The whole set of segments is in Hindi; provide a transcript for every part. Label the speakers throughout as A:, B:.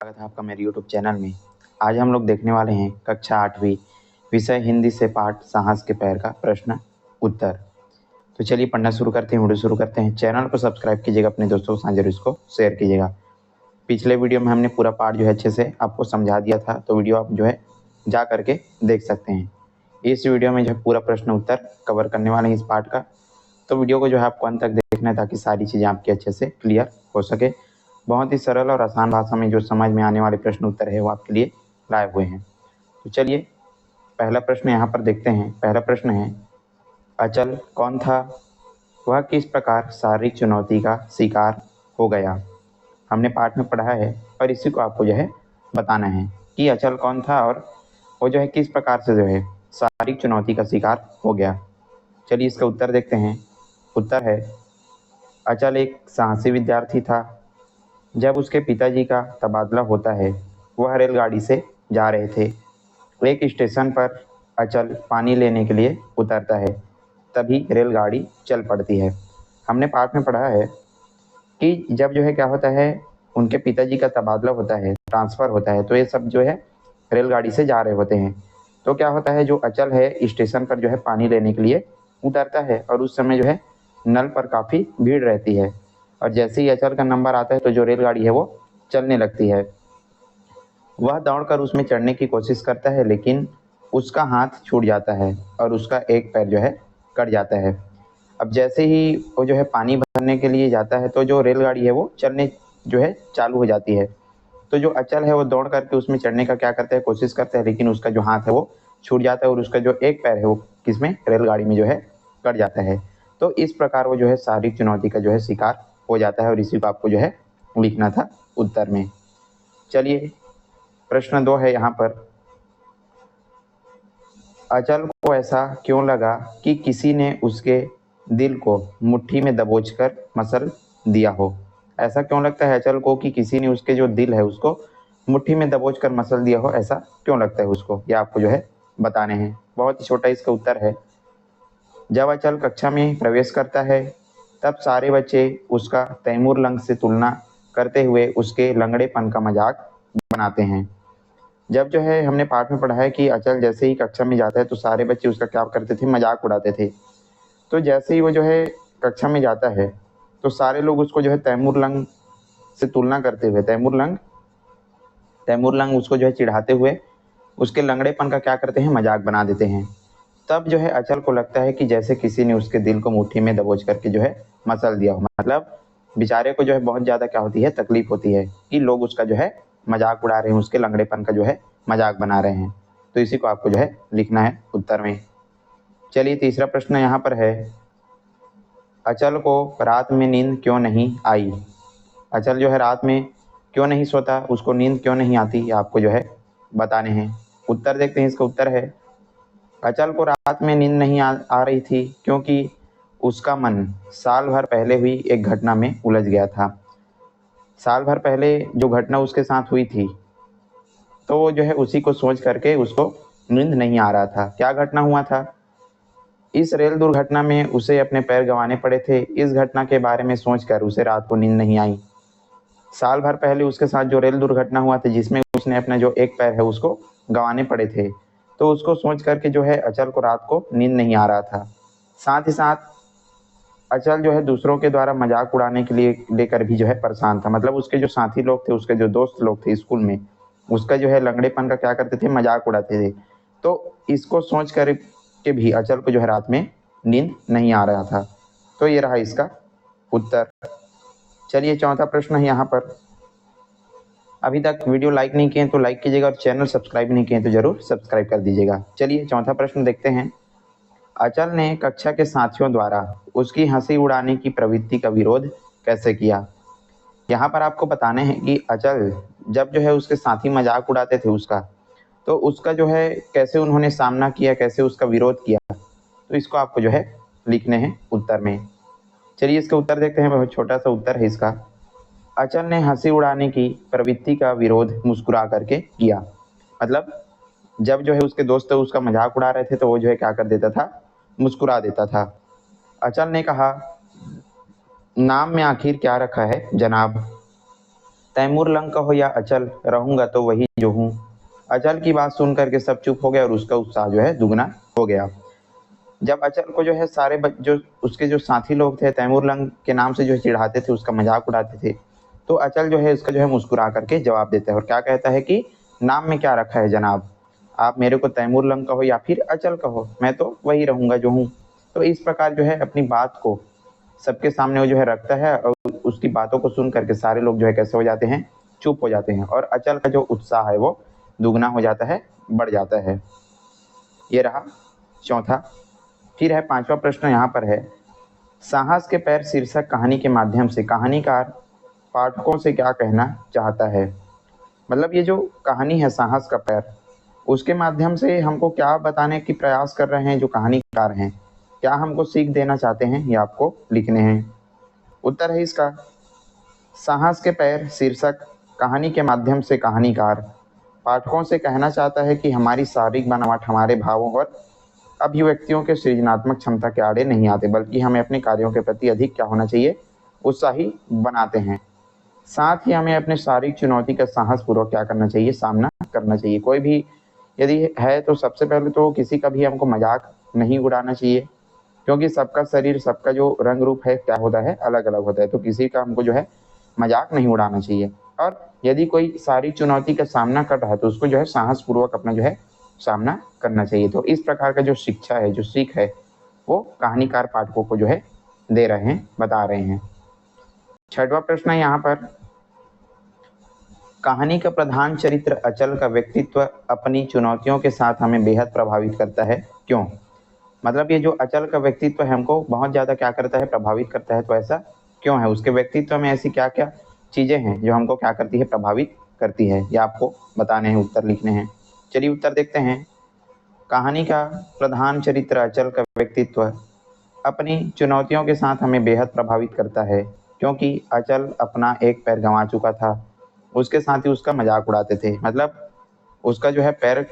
A: स्वागत है आपका मेरे यूट्यूब चैनल में। आज हम लोग देखने वाले हैं कक्षा 8वीं विषय हिंदी से पाठ साहस के पैर का प्रश्न उत्तर। तो चलिए पढ़ना शुरू करते हैं, वीडियो शुरू करते हैं। चैनल को सब्सक्राइब कीजिएगा, अपने दोस्तों के साथ जरूर इसको शेयर कीजिएगा। पिछले वीडियो में हमने पूरा पाठ जो है अच्छे से आपको समझा दिया था, तो वीडियो आप जो है जा करके देख सकते हैं। इस वीडियो में जो है पूरा प्रश्न उत्तर कवर करने वाले हैं इस पाठ का, तो वीडियो को जो है आपको अंत तक देखना है ताकि सारी चीज़ें आपकी अच्छे से क्लियर हो सके। बहुत ही सरल और आसान भाषा में जो समझ में आने वाले प्रश्न उत्तर है वो आपके लिए लाए हुए हैं। तो चलिए पहला प्रश्न यहाँ पर देखते हैं। पहला प्रश्न है, अचल कौन था, वह किस प्रकार शारीरिक चुनौती का शिकार हो गया। हमने पाठ में पढ़ा है और इसी को आपको जो है बताना है कि अचल कौन था और वो जो है किस प्रकार से जो है शारीरिक चुनौती का शिकार हो गया। चलिए इसका उत्तर देखते हैं। उत्तर है, अचल एक साहसी विद्यार्थी था। जब उसके पिताजी का तबादला होता है, वह रेलगाड़ी से जा रहे थे। एक स्टेशन पर अचल पानी लेने के लिए उतरता है, तभी रेलगाड़ी चल पड़ती है। हमने पाठ में पढ़ा है कि जब जो है क्या होता है, उनके पिताजी का तबादला होता है, ट्रांसफ़र होता है, तो ये सब जो है रेलगाड़ी से जा रहे होते हैं। तो क्या होता है, जो अचल है स्टेशन पर जो है पानी लेने के लिए उतरता है और उस समय जो है नल पर काफ़ी भीड़ रहती है, और जैसे ही अचल का नंबर आता है तो जो रेलगाड़ी है वो चलने लगती है। वह दौड़कर उसमें चढ़ने की कोशिश करता है, लेकिन उसका हाथ छूट जाता है और उसका एक पैर जो है कट जाता है। अब जैसे ही वो जो है पानी भरने के लिए जाता है तो जो रेलगाड़ी है वो चलने जो है चालू हो जाती है। तो जो अचल है वो दौड़ करके उसमें चढ़ने का क्या करता है, कोशिश करता है, लेकिन उसका जो हाथ है वो छूट जाता है और उसका जो एक पैर है वो किसमें, रेलगाड़ी में जो है कट जाता है। तो इस प्रकार वो जो है शारीरिक चुनौती का जो है शिकार हो जाता है और इसी को आपको जो है लिखना था उत्तर में। चलिए प्रश्न 2 है यहाँ पर, अचल को ऐसा क्यों लगा कि किसी ने उसके दिल को मुट्ठी में दबोचकर मसल दिया हो। ऐसा क्यों लगता है अचल को कि किसी ने उसके जो दिल है उसको मुट्ठी में दबोचकर मसल दिया हो, ऐसा क्यों लगता है उसको, ये आपको जो है बताने हैं। बहुत ही छोटा इसका उत्तर है, जब अचल कक्षा में प्रवेश करता है तब सारे बच्चे उसका तैमूर लंग से तुलना करते हुए उसके लंगड़ेपन का मजाक बनाते हैं। जब जो है हमने पाठ में पढ़ा है कि अचल जैसे ही कक्षा में जाता है तो सारे बच्चे उसका क्या करते थे, मजाक उड़ाते थे। तो जैसे ही वो जो है कक्षा में जाता है तो सारे लोग उसको जो है तैमूर लंग से तुलना करते हुए तैमूर लंग उसको जो है चिढ़ाते हुए उसके लंगड़ेपन का क्या करते हैं, मजाक बना देते हैं। तब जो है अचल को लगता है कि जैसे किसी ने उसके दिल को मुट्ठी में दबोच करके जो है मसल दिया हो। मतलब बेचारे को जो है बहुत ज़्यादा क्या होती है, तकलीफ होती है कि लोग उसका जो है मजाक उड़ा रहे हैं, उसके लंगड़ेपन का जो है मजाक बना रहे हैं। तो इसी को आपको जो है लिखना है उत्तर में। चलिए तीसरा प्रश्न यहाँ पर है, अचल को रात में नींद क्यों नहीं आई। अचल जो है रात में क्यों नहीं सोता, उसको नींद क्यों नहीं आती, ये आपको जो है बताने हैं। उत्तर देखते हैं। इसका उत्तर है, अचल को रात में नींद नहीं आ रही थी क्योंकि उसका मन साल भर पहले हुई एक घटना में उलझ गया था। साल भर पहले जो घटना उसके साथ हुई थी तो वो जो है उसी को सोच करके उसको नींद नहीं आ रहा था। क्या घटना हुआ था, इस रेल दुर्घटना में उसे अपने पैर गंवाने पड़े थे। इस घटना के बारे में सोचकर उसे रात को नींद नहीं आई। साल भर पहले उसके साथ जो रेल दुर्घटना हुआ था जिसमें उसने अपना जो एक पैर है उसको गंवाने पड़े थे, तो उसको सोच करके जो है अचल को रात को नींद नहीं आ रहा था। साथ ही साथ अचल जो है दूसरों के द्वारा मजाक उड़ाने के लिए लेकर भी जो है परेशान था। मतलब उसके जो साथी लोग थे, उसके जो दोस्त लोग थे स्कूल में, उसका जो है लंगड़ेपन का क्या करते थे, मजाक उड़ाते थे। तो इसको सोच कर के भी अचल को जो है रात में नींद नहीं आ रहा था। तो ये रहा इसका उत्तर। चलिए चौथा प्रश्न है यहाँ पर, अभी तक वीडियो लाइक नहीं किए तो लाइक कीजिएगा और चैनल सब्सक्राइब नहीं किए तो जरूर सब्सक्राइब कर दीजिएगा। चलिए चौथा प्रश्न देखते हैं, अचल ने कक्षा के साथियों द्वारा उसकी हंसी उड़ाने की प्रवृत्ति का विरोध कैसे किया। यहाँ पर आपको बताने हैं कि अचल जब जो है उसके साथी मजाक उड़ाते थे उसका, तो उसका जो है कैसे उन्होंने सामना किया, कैसे उसका विरोध किया, तो इसको आपको जो है लिखने हैं उत्तर में। चलिए इसका उत्तर देखते हैं। बहुत छोटा सा उत्तर है इसका, अचल ने हंसी उड़ाने की प्रवृत्ति का विरोध मुस्कुरा करके किया। मतलब जब जो है उसके दोस्त उसका मजाक उड़ा रहे थे तो वो जो है क्या कर देता था, मुस्कुरा देता था। अचल ने कहा, नाम में आखिर क्या रखा है जनाब। तैमूर लंग कहो या अचल, रहूंगा तो वही जो हूँ। अचल की बात सुन करके सब चुप हो गए और उसका उत्साह जो है दुगना हो गया। जब अचल को जो है जो उसके जो साथी लोग थे तैमूर लंग के नाम से जो चिढ़ाते थे, उसका मजाक उड़ाते थे, तो अचल जो है इसका जो है मुस्कुरा करके जवाब देता है और क्या कहता है कि नाम में क्या रखा है जनाब, आप मेरे को तैमूर लंग कहो या फिर अचल कहो, मैं तो वही रहूंगा जो हूँ। तो इस प्रकार जो है अपनी बात को सबके सामने वो जो है रखता है और उसकी बातों को सुन करके सारे लोग जो है कैसे हो जाते हैं, चुप हो जाते हैं और अचल का जो उत्साह है वो दुगना हो जाता है, बढ़ जाता है। ये रहा चौथा। फिर है पांचवा प्रश्न यहाँ पर है, साहस के पैर शीर्षक कहानी के माध्यम से कहानीकार पाठकों से क्या कहना चाहता है। मतलब ये जो कहानी है साहस का पैर, उसके माध्यम से हमको क्या बताने की प्रयास कर रहे हैं जो कहानीकार हैं, क्या हमको सीख देना चाहते हैं, ये आपको लिखने हैं। उत्तर है इसका, साहस के पैर शीर्षक कहानी के माध्यम से कहानीकार पाठकों से कहना चाहता है कि हमारी शारीरिक बनावट हमारे भावों और अभिव्यक्तियों के सृजनात्मक क्षमता के आड़े नहीं आते, बल्कि हमें अपने कार्यों के प्रति अधिक क्या होना चाहिए, उत्साही बनाते हैं। साथ ही हमें अपने शारीरिक चुनौती का साहसपूर्वक क्या करना चाहिए, सामना करना चाहिए। कोई भी यदि है तो सबसे पहले तो किसी का भी हमको मजाक नहीं उड़ाना चाहिए, क्योंकि सबका शरीर, सबका जो रंग रूप है क्या होता है, अलग अलग होता है। तो किसी का हमको जो है मजाक नहीं उड़ाना चाहिए। और यदि कोई शारीरिक चुनौती का सामना कर रहा है तो उसको जो है साहसपूर्वक अपना जो है सामना करना चाहिए। तो इस प्रकार का जो शिक्षा है, जो सीख है, वो कहानीकार पाठकों को जो है दे रहे हैं, बता रहे हैं। छठवां प्रश्न है यहाँ पर, कहानी का प्रधान चरित्र अचल का व्यक्तित्व अपनी चुनौतियों के साथ हमें बेहद प्रभावित करता है, क्यों। मतलब ये जो अचल का व्यक्तित्व है हमको बहुत ज़्यादा क्या करता है, प्रभावित करता है। तो ऐसा क्यों है, उसके व्यक्तित्व में ऐसी क्या क्या चीज़ें हैं जो हमको क्या करती है, प्रभावित करती है, ये आपको बताने हैं, उत्तर लिखने हैं। चलिए उत्तर देखते हैं। कहानी का प्रधान चरित्र अचल का व्यक्तित्व अपनी चुनौतियों के साथ हमें बेहद प्रभावित करता है, क्योंकि अचल अपना एक पैर गंवा चुका था, उसके साथ ही उसका मजाक उड़ाते थे। मतलब उसका जो है पैर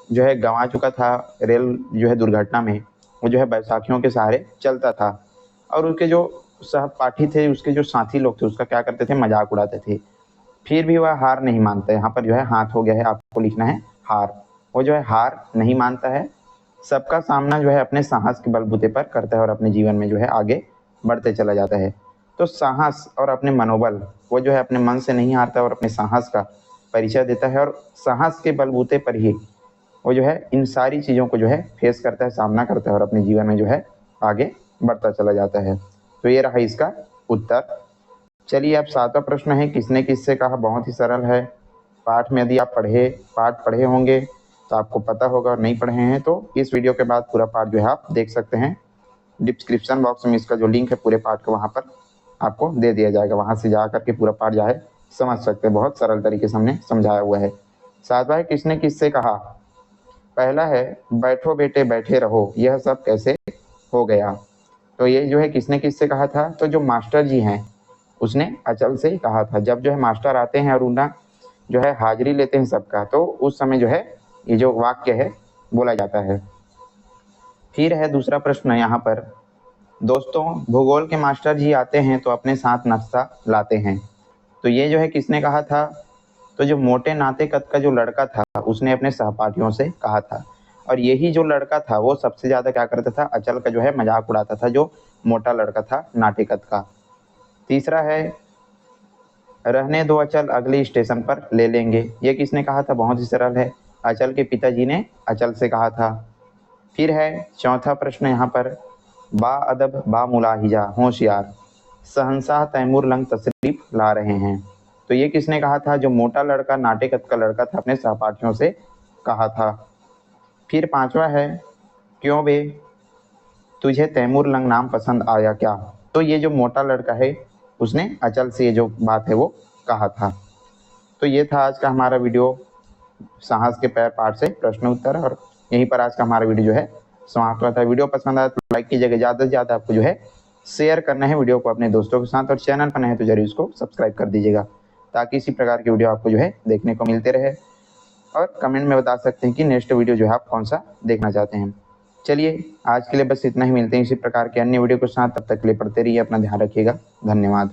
A: जो है गंवा चुका था, रेल जो है दुर्घटना में वो जो है बैसाखियों के सहारे चलता था, और उसके जो सहपाठी थे, उसके जो साथी लोग थे, उसका क्या करते थे, मजाक उड़ाते थे। फिर भी वह हार नहीं मानता। यहाँ पर जो है हाथ हो गया है, आपको लिखना है हार। वो जो है हार नहीं मानता है, सबका सामना जो है अपने साहस के बलबूते पर करता है और अपने जीवन में जो है आगे बढ़ते चला जाता है। तो साहस और अपने मनोबल, वो जो है अपने मन से नहीं हारता और अपने साहस का परिचय देता है, और साहस के बलबूते पर ही वो जो है इन सारी चीज़ों को जो है फेस करता है, सामना करता है और अपने जीवन में जो है आगे बढ़ता चला जाता है। तो ये रहा इसका उत्तर। चलिए अब सातवां प्रश्न है, किसने किससे कहा। बहुत ही सरल है। पाठ में यदि आप पाठ पढ़े होंगे तो आपको पता होगा, और नहीं पढ़े हैं तो इस वीडियो के बाद पूरा पाठ जो है आप देख सकते हैं। डिस्क्रिप्शन बॉक्स में इसका जो लिंक है पूरे पाठ का, वहाँ पर आपको दे दिया जाएगा, वहाँ से जा करके पूरा पाठ जो है समझ सकते हैं। बहुत सरल तरीके से हमने समझाया हुआ है। सातवां है, किसने किससे कहा। पहला है, बैठो बेटे बैठे रहो, यह सब कैसे हो गया। तो ये जो है किसने किससे कहा था, तो जो मास्टर जी हैं उसने अचल से ही कहा था। जब जो है मास्टर आते हैं और उनका जो है हाजिरी लेते हैं सबका, तो उस समय जो है ये जो वाक्य है बोला जाता है। फिर है दूसरा प्रश्न यहाँ पर, दोस्तों भूगोल के मास्टर जी आते हैं तो अपने साथ नाश्ता लाते हैं। तो ये जो है किसने कहा था, तो जो मोटे नाते कद का जो लड़का था उसने अपने सहपाठियों से कहा था, और यही जो लड़का था वो सबसे ज़्यादा क्या करता था, अचल का जो है मजाक उड़ाता था, जो मोटा लड़का था नाटे कद का। तीसरा है, रहने दो अचल अगले स्टेशन पर ले लेंगे, ये किसने कहा था, बहुत ही सरल है, अचल के पिताजी ने अचल से कहा था। फिर है चौथा प्रश्न यहाँ पर, बा अदब बा मुलाहिजा होशियार शहंशाह तैमूर लंग तशरीफ ला रहे हैं। तो ये किसने कहा था, जो मोटा लड़का नाटे कद का लड़का था अपने सहपाठियों से कहा था। फिर पांचवा है, क्यों बे तुझे तैमूर लंग नाम पसंद आया क्या। तो ये जो मोटा लड़का है उसने अचल से ये जो बात है वो कहा था। तो ये था आज का हमारा वीडियो, साहस के पैर पाठ से प्रश्न उत्तर, और यहीं पर आज का हमारा वीडियो जो है समाप्त हुआ था। वीडियो पसंद आया तो लाइक कीजिएगा, ज़्यादा से ज़्यादा आपको जो है शेयर करना है वीडियो को अपने दोस्तों के साथ, और चैनल पर नए हैं तो जरूर इसको सब्सक्राइब कर दीजिएगा, ताकि इसी प्रकार की वीडियो आपको जो है देखने को मिलते रहे। और कमेंट में बता सकते हैं कि नेक्स्ट वीडियो जो है आप कौन सा देखना चाहते हैं। चलिए आज के लिए बस इतना ही, मिलते हैं इसी प्रकार के अन्य वीडियो के साथ। तब तक के लिए पढ़ते रहिए, अपना ध्यान रखिएगा। धन्यवाद।